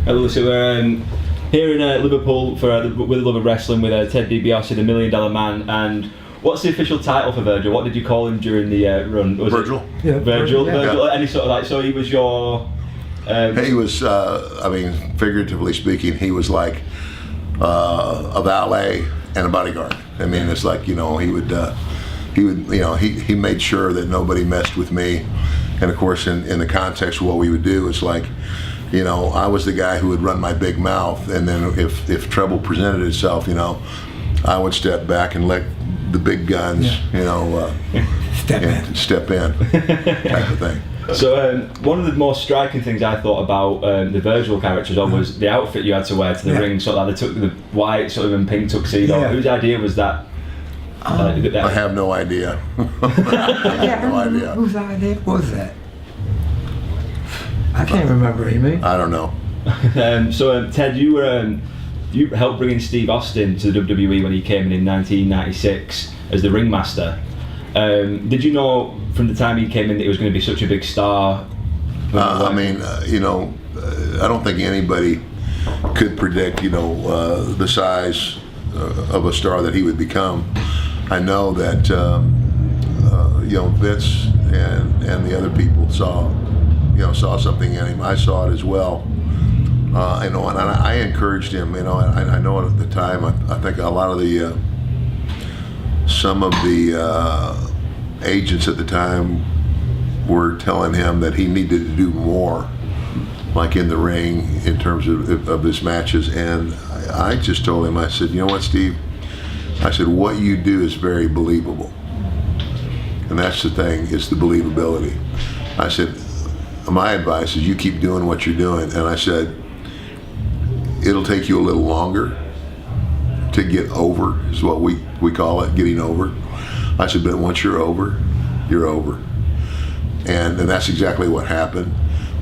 Hello, so we're here in Liverpool for With the Love of Wrestling with Ted DiBiase, the $1 Million Man. And what's the official title for Virgil? What did you call him during the run? Was Virgil. Yeah, Virgil. Yeah. Virgil. Any sort of like? So he was your. He was. I mean, figuratively speaking, he was like a valet and a bodyguard. I mean, it's like, you know, he would, you know, he made sure that nobody messed with me. And of course, in the context of what we would do, it's like, you know, I was the guy who would run my big mouth, and then if trouble presented itself, you know, I would step back and let the big guns, you know, step in, type of thing. So one of the more striking things I thought about the Virgil character was the outfit you had to wear to the ring. Sort of like they took the white sort of and pink tuxedo. Whose idea was that? I have no idea. I have no idea. Whose idea was that? I can't remember, you mean? I don't know. So Ted, you were you helped bring in Steve Austin to the WWE when he came in 1996 as the ringmaster. Did you know from the time he came in that he was going to be such a big star? I mean, you know, I don't think anybody could predict, you know, the size of a star that he would become. I know that, you know, Vince and the other people saw something in him. I saw it as well. You know, and I encouraged him. You know, I know at the time, I think a lot of the some of the agents at the time were telling him that he needed to do more, like in the ring, in terms of his matches. And I just told him, I said, you know what, Steve? I said, what you do is very believable. And that's the thing, is the believability. I said, my advice is you keep doing what you're doing. And I said, it'll take you a little longer to get over, is what we call it, getting over. I said, but once you're over, you're over. And that's exactly what happened.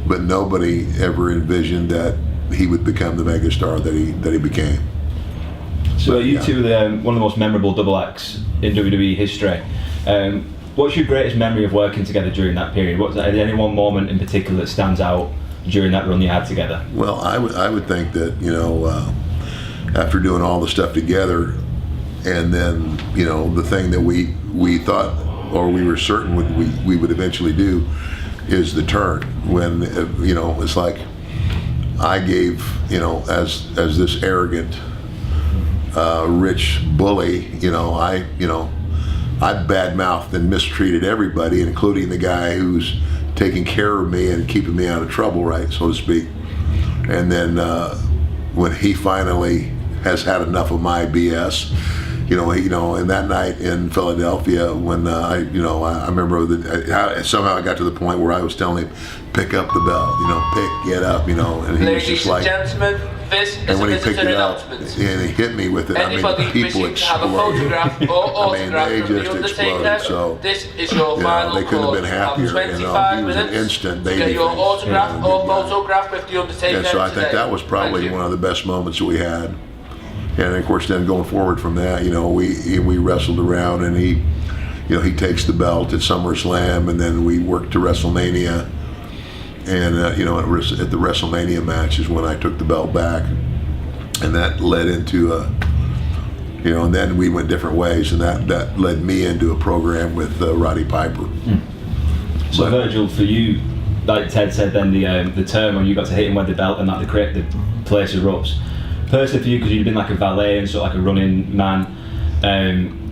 But nobody ever envisioned that he would become the megastar that he became. So you two are one of the most memorable double acts in WWE history. What's your greatest memory of working together during that period? Is there any one moment in particular that stands out during that run you had together? Well, I would think that, you know, after doing all the stuff together, and then, you know, the thing that we thought, or we were certain we would eventually do, is the turn. When, you know, it's like I gave, you know, as this arrogant, rich bully, you know, I badmouthed and mistreated everybody, including the guy who's taking care of me and keeping me out of trouble, right, so to speak. And then when he finally has had enough of my BS, you know, and that night in Philadelphia, when I remember somehow I got to the point where I was telling him, pick up the belt, you know, get up, you know, and he was just like, gentlemen, this is and when he picked it up announcement. and he hit me with it, Anybody I mean, people wishing to have a exploded. photograph or autograph they from the just Undertaker, exploded. So this is your you final know, they couldn't call. have been happier. You have You 25 know, he was an minutes instant to baby get your face, autograph you know, or good guy. photograph with the Undertaker. And so I think today. that was probably one of the best moments that we had. And of course, then going forward from that, you know, we wrestled around, and he takes the belt at SummerSlam, and then we worked to WrestleMania. And you know, at the WrestleMania match is when I took the belt back, and that led into you know, and then we went different ways, and that led me into a program with Roddy Piper. So Virgil, for you, like Ted said, then the term when you got to hit him with the belt and that the place erupts. Personally for you, because you'd been like a valet and sort of like a running man,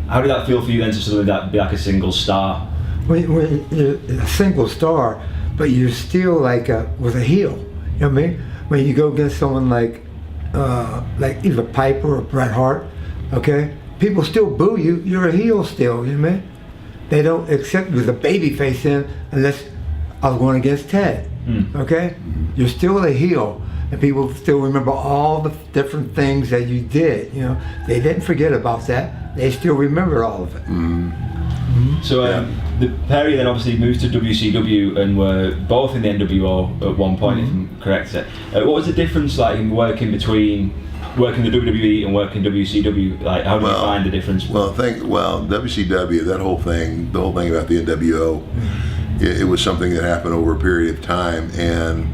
how did that feel for you then to suddenly be like a single star? When you're a single star, but you're still like with a heel. You know what I mean? When you go against someone like either Piper or Bret Hart, okay? People still boo you. You're a heel still. You know what I mean? They don't accept you as a baby face in unless I was going against Ted. Okay? You're still a heel. And people still remember all the different things that you did. You know, they didn't forget about that. They still remember all of it. So the pair of you then obviously moved to WCW and were both in the NWO at one point, if I'm correct. What was the difference like in working between working the WWE and working WCW? Like, how do you find the difference? WCW, the whole thing about the NWO, it was something that happened over a period of time, and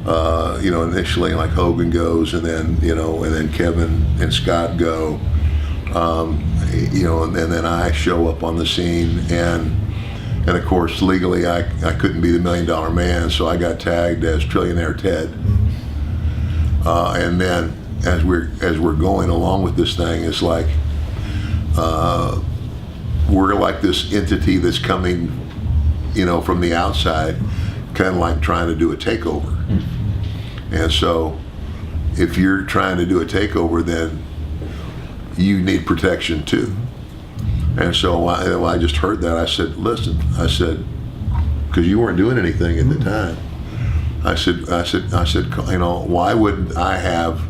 Initially like Hogan goes, and then Kevin and Scott go, and then I show up on the scene, and of course legally I couldn't be the $1 Million Man, so I got tagged as Trillionaire Ted. And then as we're going along with this thing, it's like we're like this entity that's coming, from the outside, kind of like trying to do a takeover. And so if you're trying to do a takeover, then you need protection too. And so I just heard that. I said, listen, because you weren't doing anything at the time. I said, why wouldn't I have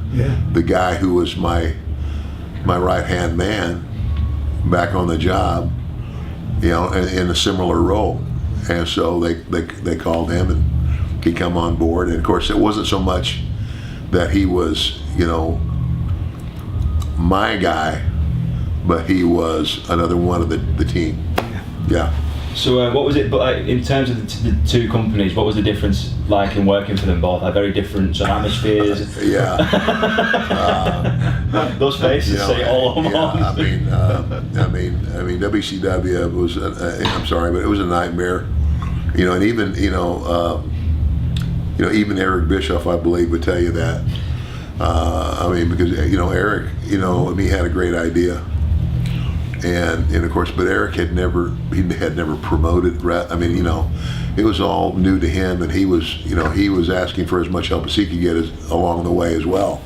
the guy who was my right-hand man back on the job, in a similar role? And so they called him, and he come on board. And of course, it wasn't so much that he was, my guy, but he was another one of the team. Yeah. So what was it, but in terms of the two companies, what was the difference like in working for them both? Like very different sort of atmospheres? Yeah. Those faces say all yeah, along. I mean, WCW was, I'm sorry, but it was a nightmare. And even, even Eric Bischoff, I believe, would tell you that. Because, Eric, he had a great idea. And of course, but Eric had never promoted. It was all new to him, and he was asking for as much help as he could get along the way as well.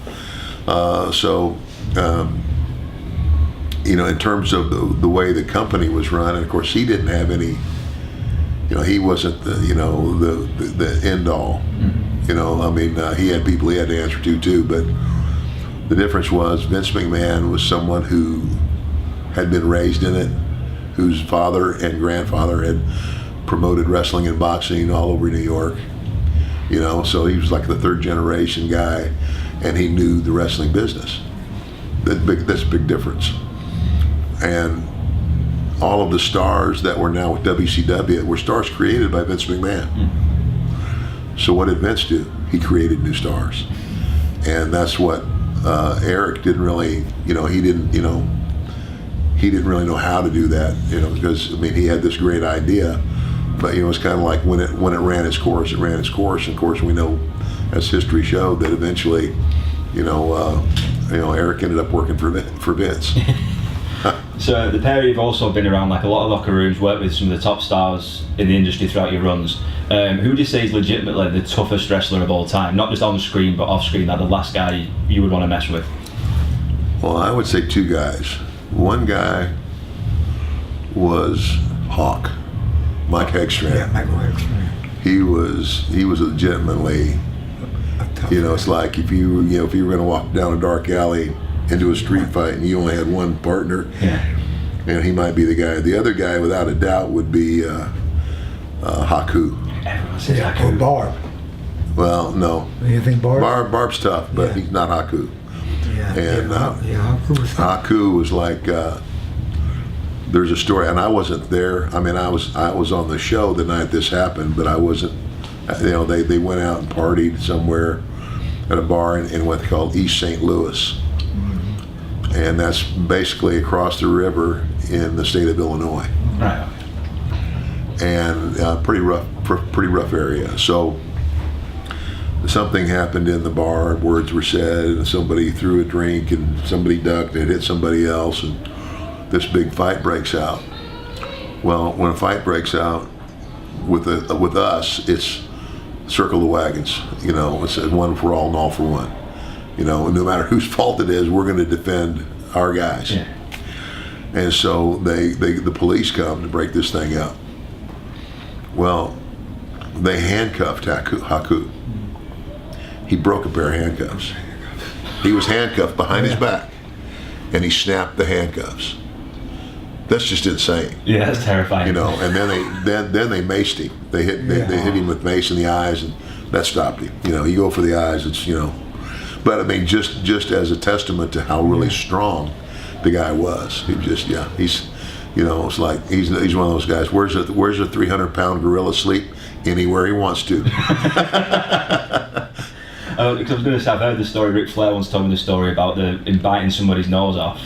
In terms of the way the company was run, and of course, he didn't have any. He wasn't the end all. He had people he had to answer to too. But the difference was Vince McMahon was someone who had been raised in it, whose father and grandfather had promoted wrestling and boxing all over New York. So he was like the third generation guy, and he knew the wrestling business. That's a big difference. And all of the stars that were now with WCW were stars created by Vince McMahon. So what did Vince do? He created new stars. And that's what Eric didn't really, he didn't really know how to do that, because he had this great idea, but it's kind of like when it ran its course, it ran its course. And of course, we know, as history showed, that eventually, Eric ended up working for Vince. So the pair of you have also been around like a lot of locker rooms, worked with some of the top stars in the industry throughout your runs. Who do you say is legitimately the toughest wrestler of all time? Not just on screen, but off screen, like the last guy you would want to mess with? Well, I would say two guys. One guy was Hawk, Mike Hegstrand. Yeah, Michael Hegstrand. He was legitimately, it's like if you were going to walk down a dark alley into a street fight and you only had one partner, and he might be the guy. The other guy, without a doubt, would be Haku. Everyone says Haku. Or Barb. Well, no. You think Barb? Barb's tough, but he's not Haku. Yeah. And Haku was like, there's a story, and I wasn't there. I was on the show the night this happened, but I wasn't. They went out and partied somewhere at a bar in what's called East St. Louis, and that's basically across the river in the state of Illinois. Right. And pretty rough area. So something happened in the bar, words were said, and somebody threw a drink, and somebody ducked, and it hit somebody else, and this big fight breaks out. Well, when a fight breaks out with us, it's circle the wagons. It's one for all and all for one. No matter whose fault it is, we're going to defend our guys. Yeah. And so the police come to break this thing up. Well, they handcuffed Haku. He broke a pair of handcuffs. He was handcuffed behind his back, and he snapped the handcuffs. That's just insane. Yeah, that's terrifying. And then they maced him. They hit him with mace in the eyes, and that stopped him. You go for the eyes, it's But just as a testament to how really strong the guy was. He's it's like he's one of those guys. Where's a 300-pound gorilla sleep? Anywhere he wants to. Because I was going to say, I've heard the story. Ric Flair once told me the story about him biting somebody's nose off,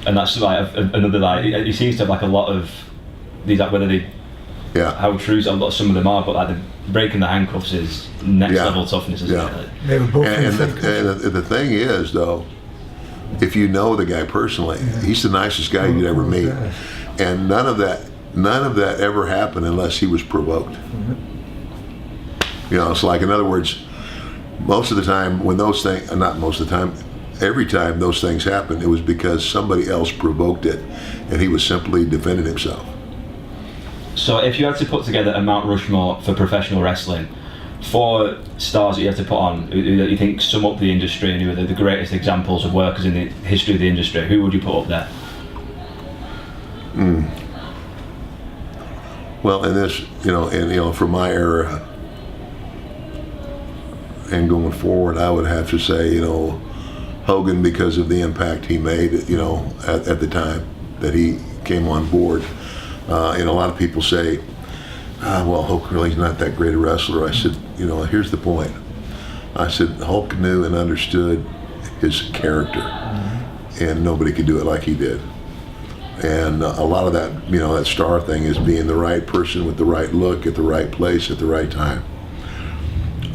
and that's like another like. He seems to have like a lot of these, like whether they, how true some of them are, but like the breaking the handcuffs is next level toughness, isn't it? They were both And the thing is, though, if you know the guy personally, he's the nicest guy you'd ever meet, and none of that ever happened unless he was provoked. You know, it's like, in other words, most of the time when those things, not most of the time, every time those things happened, it was because somebody else provoked it, and he was simply defending himself. So if you had to put together a Mount Rushmore for professional wrestling, 4 stars that you had to put on, who you think sum up the industry and who are the greatest examples of workers in the history of the industry, who would you put up there? Well, in this, from my era and going forward, I would have to say, Hogan, because of the impact he made, at the time that he came on board. And a lot of people say, well, Hulk really's not that great a wrestler. I said, here's the point. I said, Hulk knew and understood his character, and nobody could do it like he did. And a lot of that, that star thing is being the right person with the right look at the right place at the right time.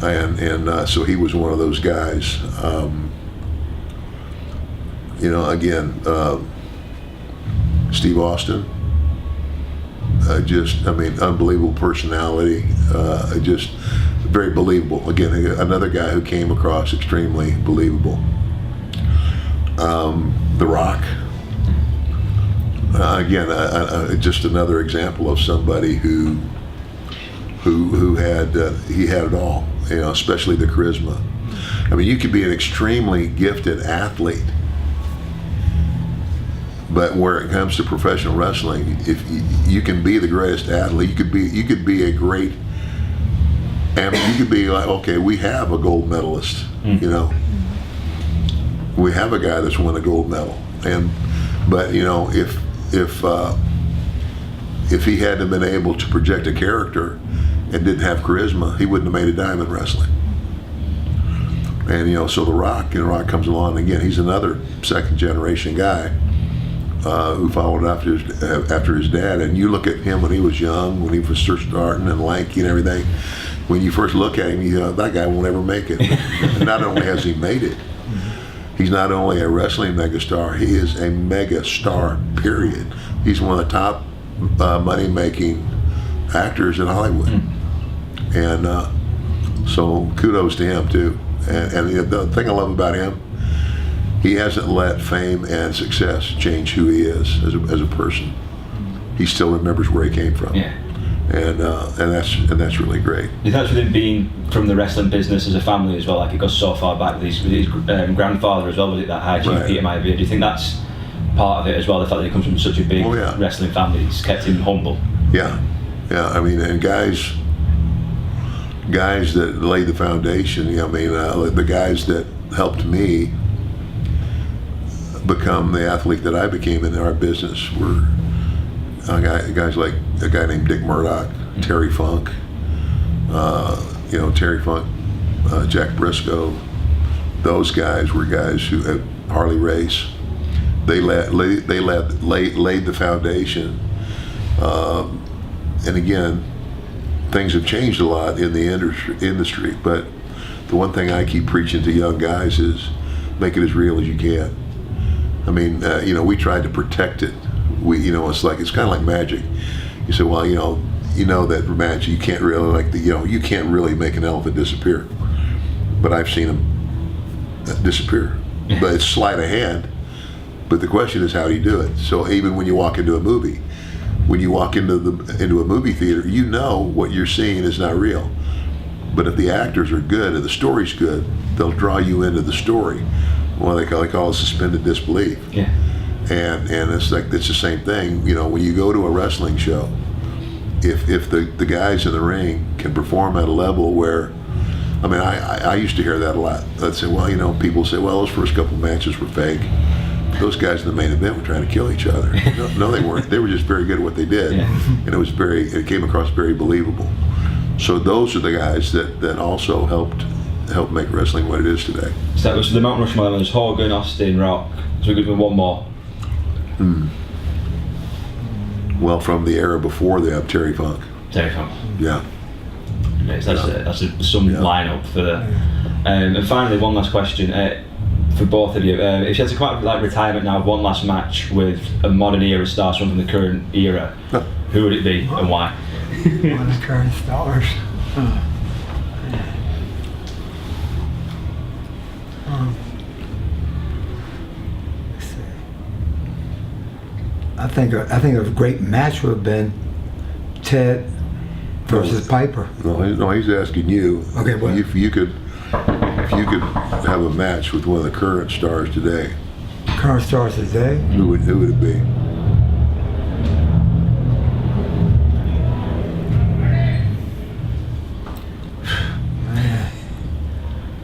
And so he was one of those guys. Steve Austin. Unbelievable personality, just very believable. Again, another guy who came across extremely believable. The Rock, just another example of somebody who had he had it all, especially the charisma. I mean, you could be an extremely gifted athlete, but where it comes to professional wrestling, if you can be the greatest athlete, you could be a great, and you could be like, okay, we have a gold medalist, we have a guy that's won a gold medal, but if he hadn't been able to project a character and didn't have charisma, he wouldn't have made a dime in wrestling. And so The Rock comes along, and again, he's another second generation guy. Who followed after his dad, and you look at him when he was young, when he was first starting and lanky and everything. When you first look at him, that guy won't ever make it. And not only has he made it, he's not only a wrestling megastar, he is a mega star. Period. He's one of the top money-making actors in Hollywood, and so kudos to him too. And the thing I love about him, he hasn't let fame and success change who he is as a person. He still remembers where he came from. Yeah. And that's really great. Is that with him being from the wrestling business as a family as well? Like it goes so far back with his grandfather as well. Was it that High Chief Peter Maivia? Do you think that's part of it as well? The fact that he comes from such a big wrestling family, it's kept him humble. Yeah. I mean, and guys that laid the foundation. The guys that helped me become the athlete that I became in our business were guys like a guy named Dick Murdoch, Terry Funk, Jack Briscoe. Those guys were guys who had Harley Race. They laid the foundation. And again, things have changed a lot in the industry. But the one thing I keep preaching to young guys is make it as real as you can. I mean, we tried to protect it. It's kind of like magic. You say, well, that magic, you can't really you can't really make an elephant disappear. But I've seen them disappear. But it's sleight of hand. But the question is, how do you do it? So even when you walk into a movie, when you walk into a movie theater, what you're seeing is not real. But if the actors are good and the story's good, they'll draw you into the story. Well, they call it suspended disbelief. Yeah. And it's the same thing. When you go to a wrestling show, if the guys in the ring can perform at a level where, I used to hear that a lot. I'd say, well, people say, well, those first couple matches were fake. Those guys in the main event were trying to kill each other. No, they weren't. They were just very good at what they did, and it came across very believable. So those are the guys that also helped helped make wrestling what it is today. So that was the Mount Rushmore. There's Hogan, Austin, Rock. So we're going to do one more. Well, from the era before them, Terry Funk. Terry Funk. Yeah. Okay, so some lineup for the. And finally, one last question for both of you. If you had to come out of like retirement now, one last match with a modern era star, someone from the current era, who would it be and why? One of the current stars. Let's see. I think a great match would have been Ted versus Piper. No, he's asking you. Okay, what? If you could have a match with one of the current stars today, Current stars today. who would it be?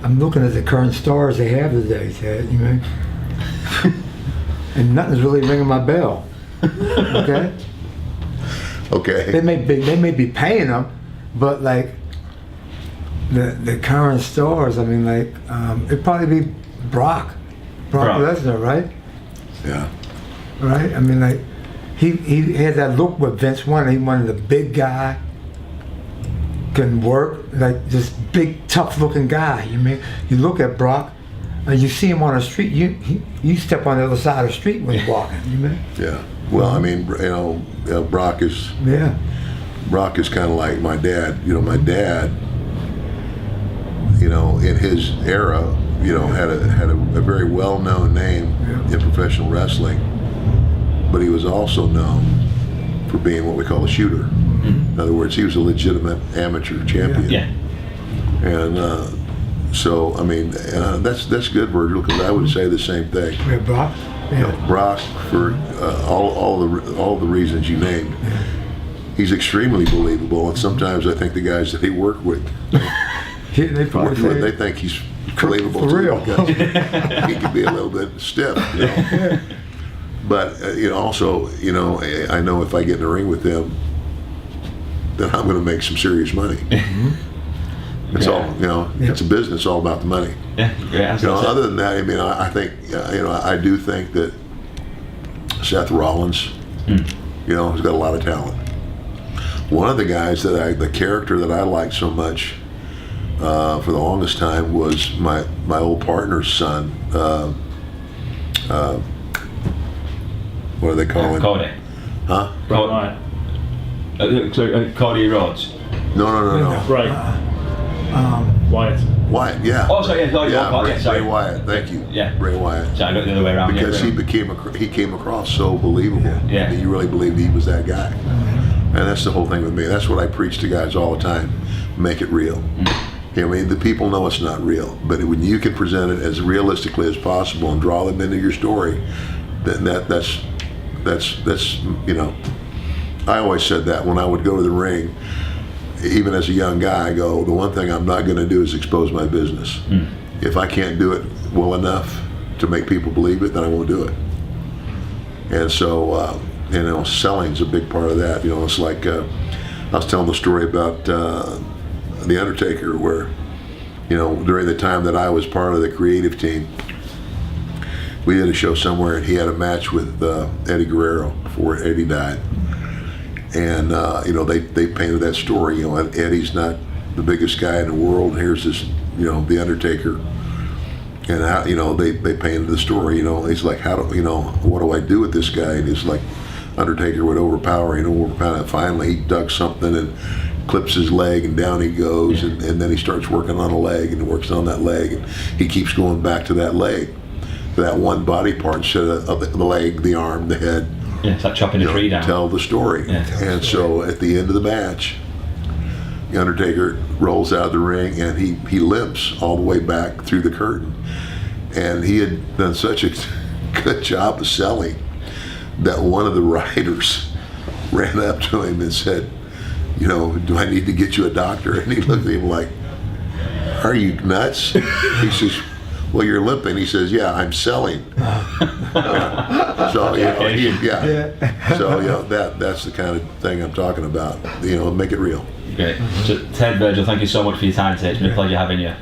I'm looking at the current stars they have today, Ted. You know, and nothing's really ringing my bell. Okay. Okay. They may be paying them, but like the current stars, I mean, like it'd probably be Brock Lesnar, right? Yeah. Right. I mean, like he had that look with Vince wanted. He wanted a big guy, can work, like this big tough looking guy. You mean you look at Brock, and you see him on the street. You step on the other side of the street when he's walking. You mean? Yeah. Well, I mean, Brock is. Yeah. Brock is kind of like my dad. You know, my dad. You know, in his era, you know, had a very well-known name in professional wrestling, but he was also known for being what we call a shooter. In other words, he was a legitimate amateur champion. Yeah. And so, I mean, that's good, Virgil, because I would say the same thing. Yeah, Brock. You know, Brock, for all the reasons you named, he's extremely believable, and sometimes I think the guys that he worked with, They probably say they think he's believable for too, real. because he can be a little bit stiff, you know. But you know, also, you know, I know if I get in the ring with them, then I'm going to make some serious money. It's all, you know, it's a business, all about the money. Yeah, great. You know, other than that, I mean, I think, you know, I do think that Seth Rollins, you know, has got a lot of talent. One of the guys the character that I liked so much for the longest time was my old partner's son. What do they call him? Cody. Huh? Cody Rhodes. No. Right. Wyatt. Wyatt, yeah. Oh, sorry, yeah, sorry, Bray Wyatt. Thank you. Yeah. Bray Wyatt. So I got the other way around. Because he came across so believable. Yeah. That you really believed he was that guy. And that's the whole thing with me. That's what I preach to guys all the time. Make it real. I mean, the people know it's not real, but when you can present it as realistically as possible and draw them into your story, then that's you know. I always said that when I would go to the ring, even as a young guy, I go, the one thing I'm not going to do is expose my business. If I can't do it well enough to make people believe it, then I won't do it. And so, you know, selling's a big part of that. You know, it's like I was telling the story about The Undertaker, where, you know, during the time that I was part of the creative team, we did a show somewhere, and he had a match with Eddie Guerrero before Eddie died. And you know, they painted that story. You know, Eddie's not the biggest guy in the world. And here's this, you know, The Undertaker, and how, you know, they painted the story. You know, he's like, what do I do with this guy? And he's like, Undertaker would overpower. And finally, he dug something and clips his leg, and down he goes, and then he starts working on a leg, and he works on that leg, and he keeps going back to that leg, to that one body part instead of the leg, the arm, the head. Yeah, it's like chopping a tree down. Tell the story. Yeah. And so at the end of the match, The Undertaker rolls out of the ring, and he limps all the way back through the curtain. And he had done such a good job of selling that one of the writers ran up to him and said, you know, do I need to get you a doctor? And he looked at him like, are you nuts? He says, well, you're limping. He says, yeah, I'm selling. So, you know, So, you know, that's the kind of thing I'm talking about. You know, make it real. Great. So, Ted, Virgil, thank you so much for your time today. It's been a pleasure having you.